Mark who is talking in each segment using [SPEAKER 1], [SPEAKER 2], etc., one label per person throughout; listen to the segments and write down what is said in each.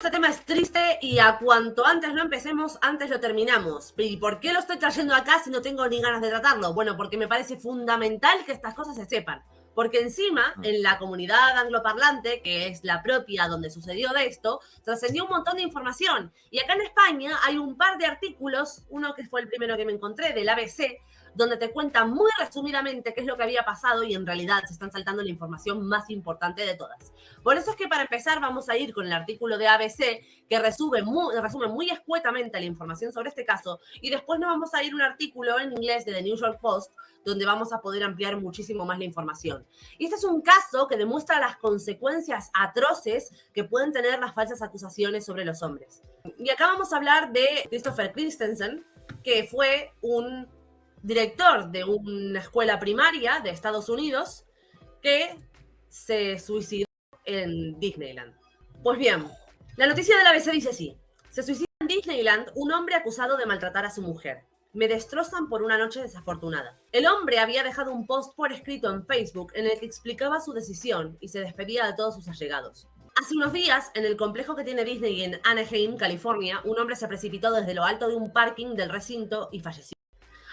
[SPEAKER 1] Este tema es triste y a cuanto antes lo empecemos, antes lo terminamos. ¿Y por qué lo estoy trayendo acá si no tengo ni ganas de tratarlo? Bueno, porque me parece fundamental que estas cosas se sepan. Porque encima, en la comunidad angloparlante, que es la propia donde sucedió de esto, trascendió un montón de información. Y acá en España hay un par de artículos, uno que fue el primero que me encontré, del ABC, donde te cuenta muy resumidamente qué es lo que había pasado y en realidad se están saltando la información más importante de todas. Por eso es que para empezar vamos a ir con el artículo de ABC que resume muy escuetamente la información sobre este caso y después nos vamos a ir a un artículo en inglés de The New York Post donde vamos a poder ampliar muchísimo más la información. Y este es un caso que demuestra las consecuencias atroces que pueden tener las falsas acusaciones sobre los hombres. Y acá vamos a hablar de Christopher Christensen, que fue un director de una escuela primaria de Estados Unidos que se suicidó en Disneyland. Pues bien, la noticia de la ABC dice así: se suicida en Disneyland un hombre acusado de maltratar a su mujer. Me destrozan por una noche desafortunada. El hombre había dejado un post por escrito en Facebook en el que explicaba su decisión y se despedía de todos sus allegados. Hace unos días, en el complejo que tiene Disney en Anaheim, California, un hombre se precipitó desde lo alto de un parking del recinto y falleció.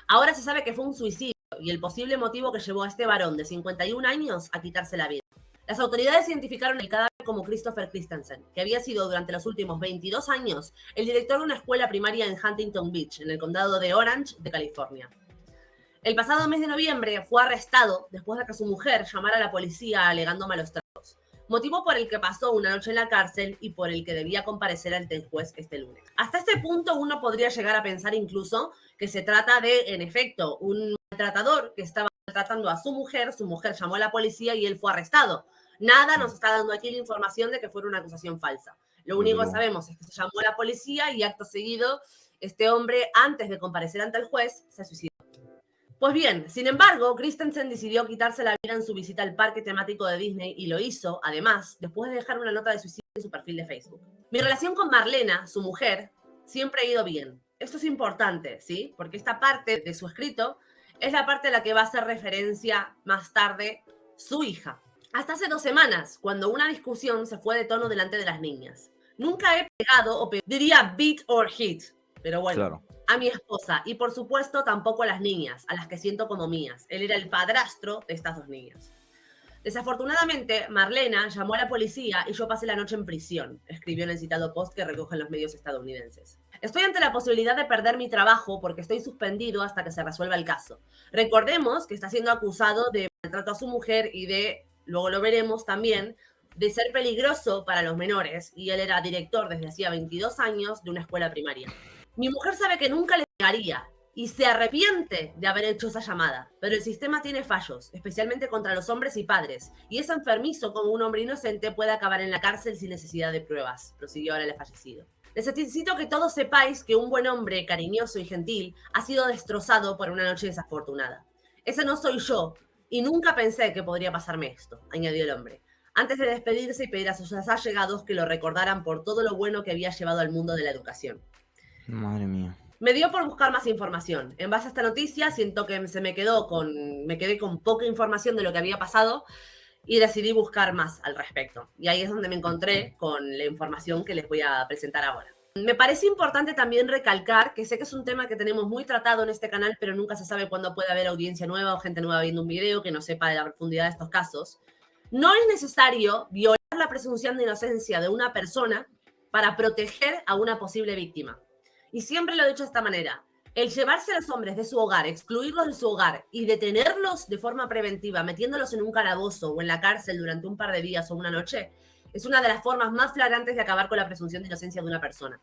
[SPEAKER 1] Ahora se sabe que fue un suicidio y el posible motivo que llevó a este varón de 51 años a quitarse la vida. Las autoridades identificaron el cadáver como Christopher Christensen, que había sido durante los últimos 22 años el director de una escuela primaria en Huntington Beach, en el condado de Orange, de California. El pasado mes de noviembre fue arrestado después de que su mujer llamara a la policía alegando malos tratos, motivo por el que pasó una noche en la cárcel y por el que debía comparecer ante el juez este lunes. Hasta este punto uno podría llegar a pensar incluso que se trata de, en efecto, un maltratador que estaba maltratando a su mujer llamó a la policía y él fue arrestado. Nada nos está dando aquí la información de que fuera una acusación falsa. Lo único que sabemos es que se llamó a la policía y acto seguido este hombre, antes de comparecer ante el juez, se suicidó. Pues bien, sin embargo, Christensen decidió quitarse la vida en su visita al parque temático de Disney y lo hizo, además, después de dejar una nota de suicidio en su perfil de Facebook. Mi relación con Marlena, su mujer, siempre ha ido bien. Esto es importante, ¿sí? Porque esta parte de su escrito es la parte a la que va a hacer referencia más tarde su hija. Hasta hace 2 semanas, cuando una discusión se fue de tono delante de las niñas. Nunca he pegado, diría beat or hit, pero bueno, claro, a mi esposa y por supuesto tampoco a las niñas, a las que siento como mías. Él era el padrastro de estas 2 niñas. Desafortunadamente, Marlena llamó a la policía y yo pasé la noche en prisión, escribió en el citado post que recogen los medios estadounidenses. Estoy ante la posibilidad de perder mi trabajo porque estoy suspendido hasta que se resuelva el caso. Recordemos que está siendo acusado de maltrato a su mujer y de, luego lo veremos también, de ser peligroso para los menores, y él era director desde hacía 22 años de una escuela primaria. Mi mujer sabe que nunca le pegaría y se arrepiente de haber hecho esa llamada, pero el sistema tiene fallos, especialmente contra los hombres y padres, y es enfermizo como un hombre inocente puede acabar en la cárcel sin necesidad de pruebas, prosiguió ahora el fallecido. Necesito que todos sepáis que un buen hombre, cariñoso y gentil, ha sido destrozado por una noche desafortunada. Ese no soy yo, y nunca pensé que podría pasarme esto, añadió el hombre, antes de despedirse y pedir a sus allegados que lo recordaran por todo lo bueno que había llevado al mundo de la educación.
[SPEAKER 2] Madre mía.
[SPEAKER 1] Me dio por buscar más información. En base a esta noticia, siento que me quedé con poca información de lo que había pasado y decidí buscar más al respecto. Y ahí es donde me encontré con la información que les voy a presentar ahora. Me parece importante también recalcar que sé que es un tema que tenemos muy tratado en este canal, pero nunca se sabe cuándo puede haber audiencia nueva o gente nueva viendo un video que no sepa de la profundidad de estos casos. No es necesario violar la presunción de inocencia de una persona para proteger a una posible víctima. Y siempre lo he dicho de esta manera: el llevarse a los hombres de su hogar, excluirlos de su hogar y detenerlos de forma preventiva, metiéndolos en un calabozo o en la cárcel durante un par de días o una noche, es una de las formas más flagrantes de acabar con la presunción de inocencia de una persona.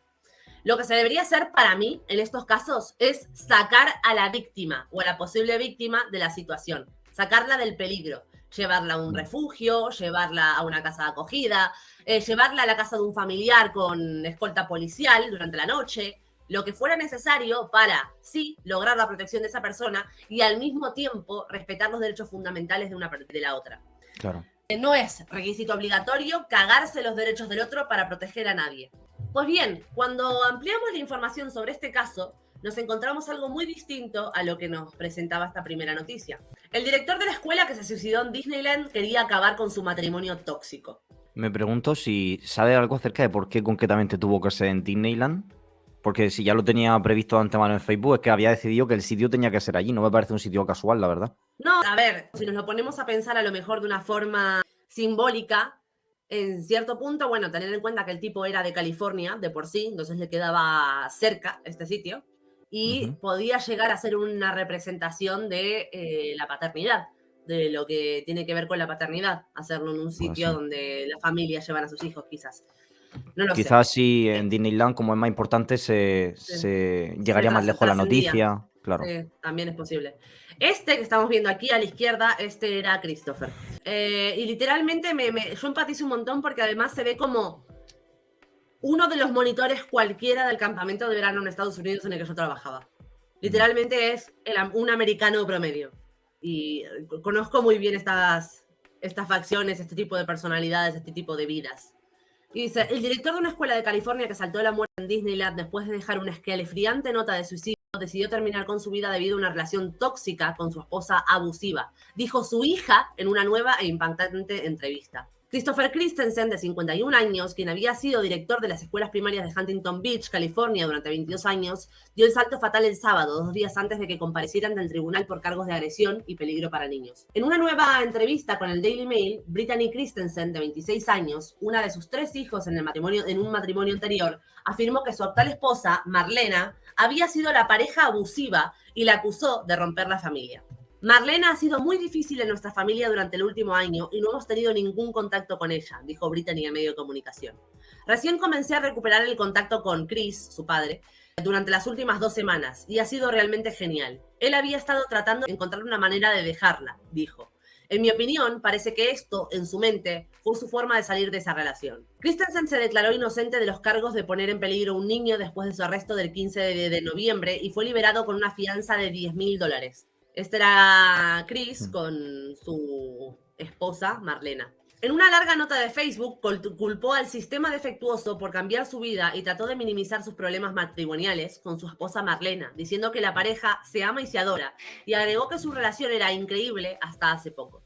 [SPEAKER 1] Lo que se debería hacer para mí en estos casos es sacar a la víctima o a la posible víctima de la situación, sacarla del peligro, llevarla a un refugio, llevarla a una casa de acogida, llevarla a la casa de un familiar con escolta policial durante la noche, lo que fuera necesario para, sí, lograr la protección de esa persona y al mismo tiempo respetar los derechos fundamentales de una de la otra.
[SPEAKER 2] Claro.
[SPEAKER 1] No es requisito obligatorio cagarse los derechos del otro para proteger a nadie. Pues bien, cuando ampliamos la información sobre este caso, nos encontramos algo muy distinto a lo que nos presentaba esta primera noticia. El director de la escuela que se suicidó en Disneyland quería acabar con su matrimonio tóxico.
[SPEAKER 2] Me pregunto si sabe algo acerca de por qué concretamente tuvo que ser en Disneyland. Porque si ya lo tenía previsto de antemano en Facebook, es que había decidido que el sitio tenía que ser allí. No me parece un sitio casual, la verdad.
[SPEAKER 1] No, a ver, si nos lo ponemos a pensar a lo mejor de una forma simbólica, en cierto punto, bueno, tener en cuenta que el tipo era de California de por sí, entonces le quedaba cerca este sitio, y
[SPEAKER 2] Ujú.
[SPEAKER 1] podía llegar a ser una representación de la paternidad, de lo que tiene que ver con la paternidad, hacerlo en un
[SPEAKER 2] Pues
[SPEAKER 1] sitio
[SPEAKER 2] sí.
[SPEAKER 1] donde las familias llevan a sus hijos, quizás. No lo sé.
[SPEAKER 2] Quizás si en Disneyland, como es más importante, se llegaría más lejos la
[SPEAKER 1] Trascendía.
[SPEAKER 2] noticia. Claro.
[SPEAKER 1] Sí, también es posible. Este que estamos viendo aquí a la izquierda, este era Christopher. Y literalmente yo empatizo un montón porque además se ve como uno de los monitores cualquiera del campamento de verano en Estados Unidos en el que yo trabajaba. Literalmente es un americano promedio. Y conozco muy bien estas facciones, este tipo de personalidades, este tipo de vidas. Y dice, el director de una escuela de California que saltó a la muerte en Disneyland después de dejar una escalofriante nota de suicidio decidió terminar con su vida debido a una relación tóxica con su esposa abusiva, dijo su hija en una nueva e impactante entrevista. Christopher Christensen, de 51 años, quien había sido director de las escuelas primarias de Huntington Beach, California, durante 22 años, dio el salto fatal el sábado, 2 días antes de que comparecieran ante el tribunal por cargos de agresión y peligro para niños. En una nueva entrevista con el Daily Mail, Brittany Christensen, de 26 años, una de sus 3 hijos en un matrimonio anterior, afirmó que su actual esposa, Marlena, había sido la pareja abusiva y la acusó de romper la familia. Marlena ha sido muy difícil en nuestra familia durante el último año y no hemos tenido ningún contacto con ella, dijo Brittany en medio de comunicación. Recién comencé a recuperar el contacto con Chris, su padre, durante las últimas 2 semanas y ha sido realmente genial. Él había estado tratando de encontrar una manera de dejarla, dijo. En mi opinión, parece que esto, en su mente, fue su forma de salir de esa relación. Christensen se declaró inocente de los cargos de poner en peligro a un niño después de su arresto del 15 de noviembre y fue liberado con una fianza de $10,000. Este era Chris con su esposa, Marlena. En una larga nota de Facebook, culpó al sistema defectuoso por cambiar su vida y trató de minimizar sus problemas matrimoniales con su esposa Marlena, diciendo que la pareja se ama y se adora, y agregó que su relación era increíble hasta hace poco.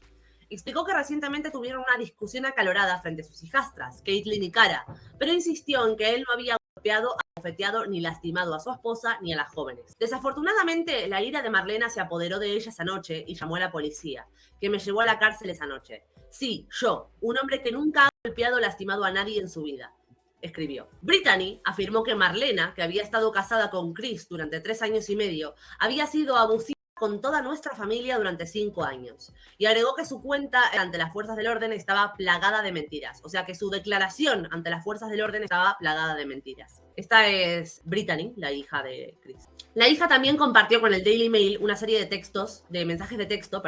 [SPEAKER 1] Explicó que recientemente tuvieron una discusión acalorada frente a sus hijastras, Caitlyn y Cara, pero insistió en que él no había golpeado, abofeteado ni lastimado a su esposa ni a las jóvenes. Desafortunadamente, la ira de Marlena se apoderó de ella esa noche y llamó a la policía, que me llevó a la cárcel esa noche. Sí, yo, un hombre que nunca ha golpeado o lastimado a nadie en su vida, escribió. Brittany afirmó que Marlena, que había estado casada con Chris durante 3 años y medio, había sido abusiva con toda nuestra familia durante 5 años. Y agregó que su cuenta ante las fuerzas del orden estaba plagada de mentiras. O sea que su declaración ante las fuerzas del orden estaba plagada de mentiras. Esta es Brittany, la hija de Chris. La hija también compartió con el Daily Mail una serie de mensajes de texto,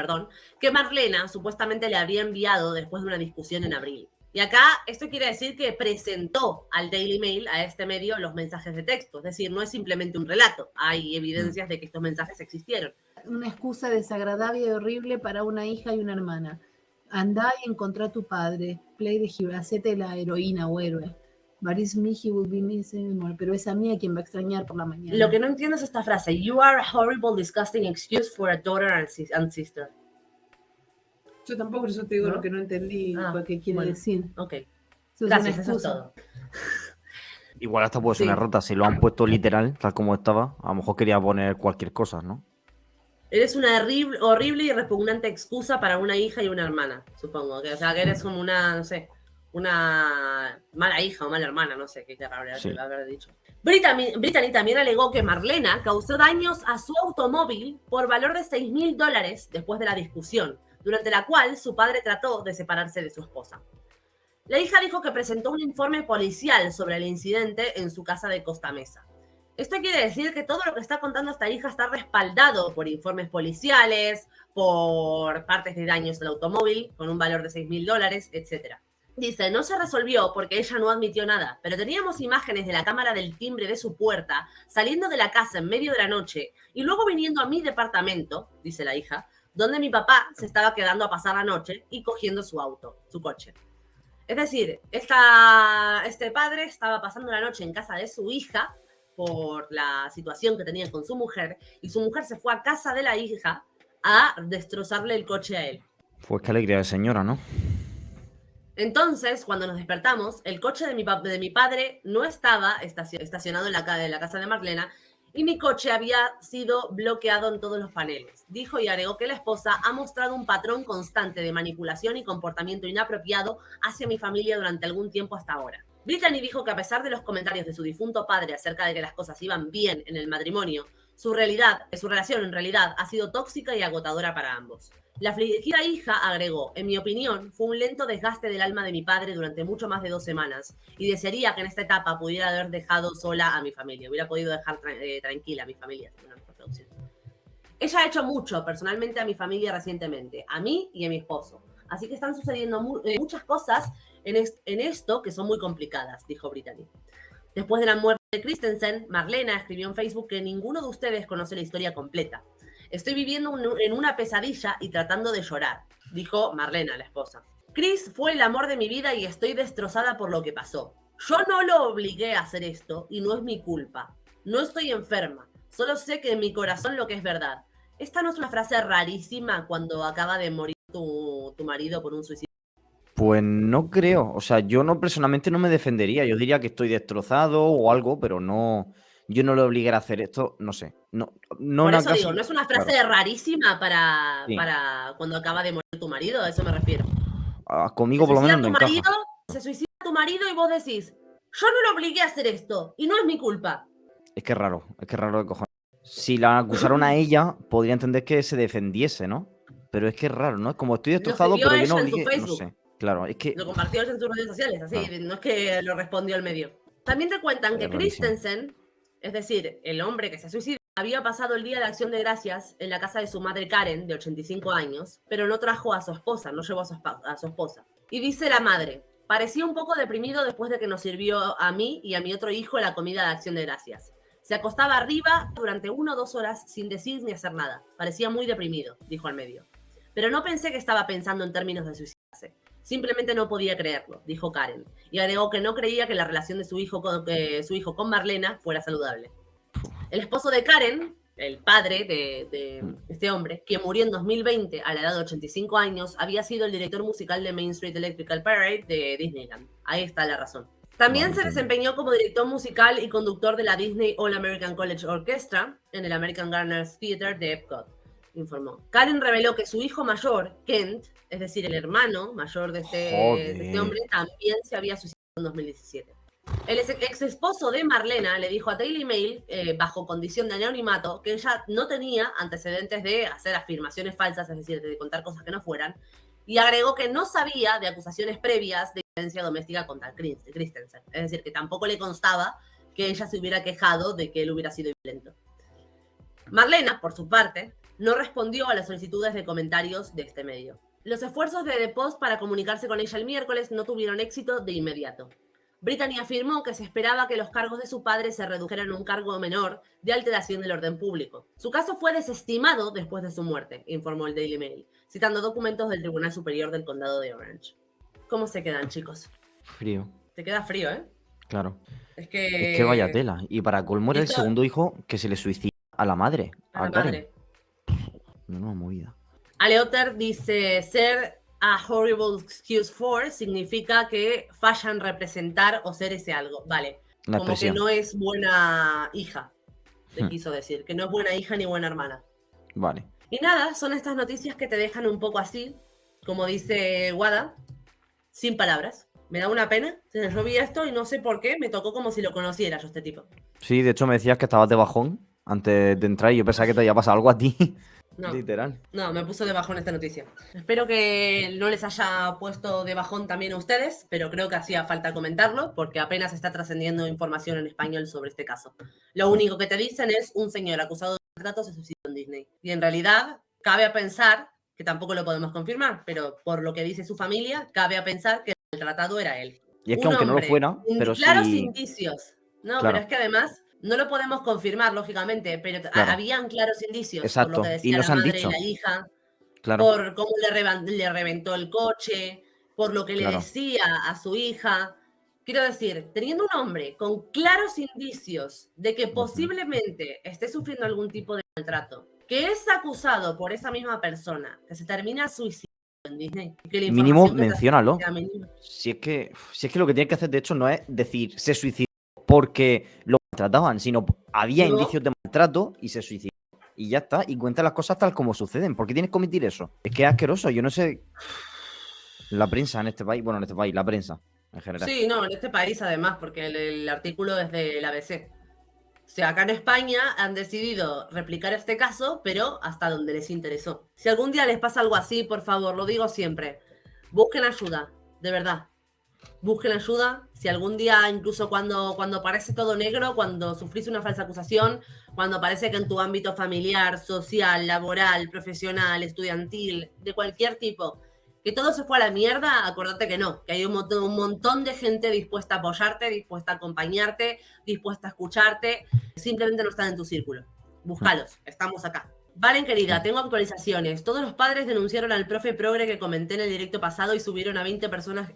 [SPEAKER 1] que Marlena supuestamente le habría enviado después de una discusión en abril. Y acá esto quiere decir que presentó al Daily Mail, a este medio, los mensajes de texto. Es decir, no es simplemente un relato. Hay evidencias de que estos mensajes existieron.
[SPEAKER 3] Una excusa desagradable y horrible para una hija y una hermana. Andá y encontrá a tu padre. Play the hero. Hacete la heroína o héroe. Baris me, he will be missing more. Pero es a mí a quien va a extrañar por la mañana.
[SPEAKER 1] Lo que no entiendo es esta frase. You are a horrible, disgusting excuse for a daughter and sister.
[SPEAKER 3] Yo tampoco, yo te digo
[SPEAKER 1] ¿No?
[SPEAKER 3] lo que no entendí, qué quiere
[SPEAKER 1] bueno,
[SPEAKER 3] decir.
[SPEAKER 1] Ok.
[SPEAKER 3] Eso
[SPEAKER 1] Gracias,
[SPEAKER 3] es
[SPEAKER 1] eso es todo.
[SPEAKER 2] Igual hasta puede ser
[SPEAKER 1] Sí.
[SPEAKER 2] una errata. Si lo han puesto literal, tal como estaba, a lo mejor quería poner cualquier cosa, ¿no?
[SPEAKER 1] Eres una horrible y repugnante excusa para una hija y una hermana, supongo. O sea, que eres como una, no sé, una mala hija o mala hermana, no sé qué querrá haber dicho. Brittany también alegó que Marlena causó daños a su automóvil por valor de $6,000 después de la discusión, durante la cual su padre trató de separarse de su esposa. La hija dijo que presentó un informe policial sobre el incidente en su casa de Costa Mesa. Esto quiere decir que todo lo que está contando esta hija está respaldado por informes policiales, por partes de daños del automóvil con un valor de $6,000, etc. Dice, no se resolvió porque ella no admitió nada, pero teníamos imágenes de la cámara del timbre de su puerta saliendo de la casa en medio de la noche y luego viniendo a mi departamento, dice la hija, donde mi papá se estaba quedando a pasar la noche y cogiendo su coche. Es decir, este padre estaba pasando la noche en casa de su hija por la situación que tenía con su mujer y su mujer se fue a casa de la hija a destrozarle el coche a él.
[SPEAKER 2] Pues qué alegría de señora, ¿no?
[SPEAKER 1] Entonces, cuando nos despertamos, el coche de mi padre no estaba estacionado en la casa de Marlena y mi coche había sido bloqueado en todos los paneles. Dijo y agregó que la esposa ha mostrado un patrón constante de manipulación y comportamiento inapropiado hacia mi familia durante algún tiempo hasta ahora. Brittany dijo que a pesar de los comentarios de su difunto padre acerca de que las cosas iban bien en el matrimonio, su relación en realidad ha sido tóxica y agotadora para ambos. La afligida hija agregó, en mi opinión, fue un lento desgaste del alma de mi padre durante mucho más de 2 semanas y desearía que en esta etapa pudiera haber dejado sola a mi familia, hubiera podido dejar tranquila a mi familia. Ella ha hecho mucho personalmente a mi familia recientemente, a mí y a mi esposo. Así que están sucediendo muchas cosas en esto que son muy complicadas, dijo Brittany. Después de la muerte de Christensen, Marlena escribió en Facebook que ninguno de ustedes conoce la historia completa. Estoy viviendo en una pesadilla y tratando de llorar, dijo Marlena, la esposa. Chris fue el amor de mi vida y estoy destrozada por lo que pasó. Yo no lo obligué a hacer esto y no es mi culpa. No estoy enferma, solo sé que en mi corazón lo que es verdad. Esta no es una frase rarísima cuando acaba de morir tu marido por un suicidio.
[SPEAKER 2] Pues no creo. O sea, yo personalmente no me defendería. Yo diría que estoy destrozado o algo, pero no. Yo no le obligué a hacer esto, no sé. No
[SPEAKER 1] por
[SPEAKER 2] en
[SPEAKER 1] eso digo, no es una frase rarísima
[SPEAKER 2] Sí.
[SPEAKER 1] para cuando acaba de morir tu marido, a eso me refiero.
[SPEAKER 2] Conmigo por lo menos no encaja.
[SPEAKER 1] Se suicida tu marido y vos decís, yo no lo obligué a hacer esto y no es mi culpa.
[SPEAKER 2] Es que es raro de cojones. Si la acusaron a ella, podría entender que se defendiese, ¿no? Pero es que es raro, ¿no? Es como estoy destrozado, pero yo no obligué. No sé. Claro, es que.
[SPEAKER 1] Lo compartió en sus redes sociales, así, claro. No es que lo respondió al medio. También te cuentan que Christensen, es decir, el hombre que se suicidó, había pasado el Día de Acción de Gracias en la casa de su madre Karen, de 85 años, pero no trajo a su esposa, no llevó a su esposa. Y dice la madre, parecía un poco deprimido después de que nos sirvió a mí y a mi otro hijo la comida de Acción de Gracias. Se acostaba arriba durante 1 o 2 horas sin decir ni hacer nada. Parecía muy deprimido, dijo al medio. Pero no pensé que estaba pensando en términos de suicidarse. Simplemente no podía creerlo, dijo Karen. Y agregó que no creía que la relación de su hijo con Marlena fuera saludable. El esposo de Karen, el padre de este hombre, que murió en 2020 a la edad de 85 años, había sido el director musical de Main Street Electrical Parade de Disneyland. Ahí está la razón. También se desempeñó como director musical y conductor de la Disney All American College Orchestra en el American Gardeners Theater de Epcot, informó. Karen reveló que su hijo mayor, Kent, es decir, el hermano mayor de este hombre, también se había suicidado en 2017. El ex esposo de Marlena le dijo a Daily Mail, bajo condición de anonimato, que ella no tenía antecedentes de hacer afirmaciones falsas, es decir, de contar cosas que no fueran, y agregó que no sabía de acusaciones previas de violencia doméstica contra Christensen. Es decir, que tampoco le constaba que ella se hubiera quejado de que él hubiera sido violento. Marlena, por su parte, no respondió a las solicitudes de comentarios de este medio. Los esfuerzos de The Post para comunicarse con ella el miércoles no tuvieron éxito de inmediato. Brittany afirmó que se esperaba que los cargos de su padre se redujeran a un cargo menor de alteración del orden público. Su caso fue desestimado después de su muerte, informó el Daily Mail, citando documentos del Tribunal Superior del Condado de Orange. ¿Cómo se quedan, chicos?
[SPEAKER 2] Frío.
[SPEAKER 1] Te queda frío, ¿eh?
[SPEAKER 2] Claro.
[SPEAKER 1] Es que
[SPEAKER 2] vaya tela. Y para colmo era el segundo hijo que se le suicida a la madre.
[SPEAKER 1] A la madre.
[SPEAKER 2] Una movida.
[SPEAKER 1] Aleoter dice, ser a horrible excuse for significa que fallan representar o ser ese algo. Vale. Como que no es buena hija, te quiso decir. Que no es buena hija ni buena hermana.
[SPEAKER 2] Vale.
[SPEAKER 1] Y nada, son estas noticias que te dejan un poco así, como dice Wada, sin palabras. Me da una pena. Yo vi esto y no sé por qué, me tocó como si lo conociera yo este tipo.
[SPEAKER 2] Sí, de hecho me decías que estabas de bajón antes de entrar y yo pensaba que te había pasado algo a ti.
[SPEAKER 1] No,
[SPEAKER 2] literal.
[SPEAKER 1] No, me puso de bajón esta noticia. Espero que no les haya puesto de bajón también a ustedes, pero creo que hacía falta comentarlo porque apenas está trascendiendo información en español sobre este caso. Lo único que te dicen es un señor acusado de maltrato se suicidó en Disney. Y en realidad cabe a pensar, que tampoco lo podemos confirmar, pero por lo que dice su familia, cabe a pensar que el maltratado era él.
[SPEAKER 2] Y es que aunque no lo fuera, pero
[SPEAKER 1] claros
[SPEAKER 2] sí...
[SPEAKER 1] indicios. No, claro. Pero es que además... No lo podemos confirmar, lógicamente, pero claro. Habían claros indicios.
[SPEAKER 2] Exacto.
[SPEAKER 1] Por lo que decía la madre y la hija, claro. Por cómo le reventó el coche, por lo que le decía a su hija. Quiero decir, teniendo un hombre con claros indicios de que posiblemente esté sufriendo algún tipo de maltrato, que es acusado por esa misma persona, que se termina suicidando, en Disney. Que la
[SPEAKER 2] Mínimo
[SPEAKER 1] información que te
[SPEAKER 2] menciónalo.
[SPEAKER 1] sea mínima.
[SPEAKER 2] Si es que lo que tienes que hacer, de hecho, no es decir se suicidó porque lo maltrataban, sino había
[SPEAKER 1] No.
[SPEAKER 2] indicios de maltrato y se suicidó. Y ya está. Y cuenta las cosas tal como suceden. ¿Por qué tienes que omitir eso? Es que es asqueroso. Yo no sé. La prensa en este país, bueno, en este país, la prensa en general.
[SPEAKER 1] Sí, no, en este país además, porque el artículo es del ABC. O sea, acá en España han decidido replicar este caso, pero hasta donde les interesó. Si algún día les pasa algo así, por favor, lo digo siempre, busquen ayuda, de verdad. Busquen ayuda. Si algún día, incluso cuando parece todo negro, cuando sufrís una falsa acusación, cuando parece que en tu ámbito familiar, social, laboral, profesional, estudiantil, de cualquier tipo, que todo se fue a la mierda, acordate que no, que hay un montón de gente dispuesta a apoyarte, dispuesta a acompañarte, dispuesta a escucharte, simplemente no están en tu círculo. Búscalos, estamos acá. Valen, querida, tengo actualizaciones. Todos los padres denunciaron al profe progre que comenté en el directo pasado y subieron a 20 personas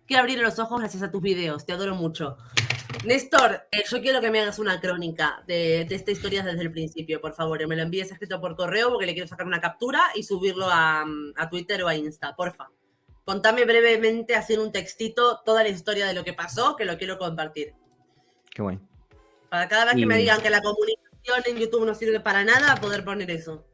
[SPEAKER 1] que abrieron los ojos gracias a tus videos. Te adoro mucho. Néstor, yo quiero que me hagas una crónica de esta historia desde el principio, por favor. Me lo envíes escrito por correo porque le quiero sacar una captura y subirlo a Twitter o a Insta, porfa. Contame brevemente, así en un textito, toda la historia de lo que pasó, que lo quiero compartir.
[SPEAKER 2] Qué guay.
[SPEAKER 1] Para cada vez que me digan que la comunicación en YouTube no sirve para nada, poder poner eso.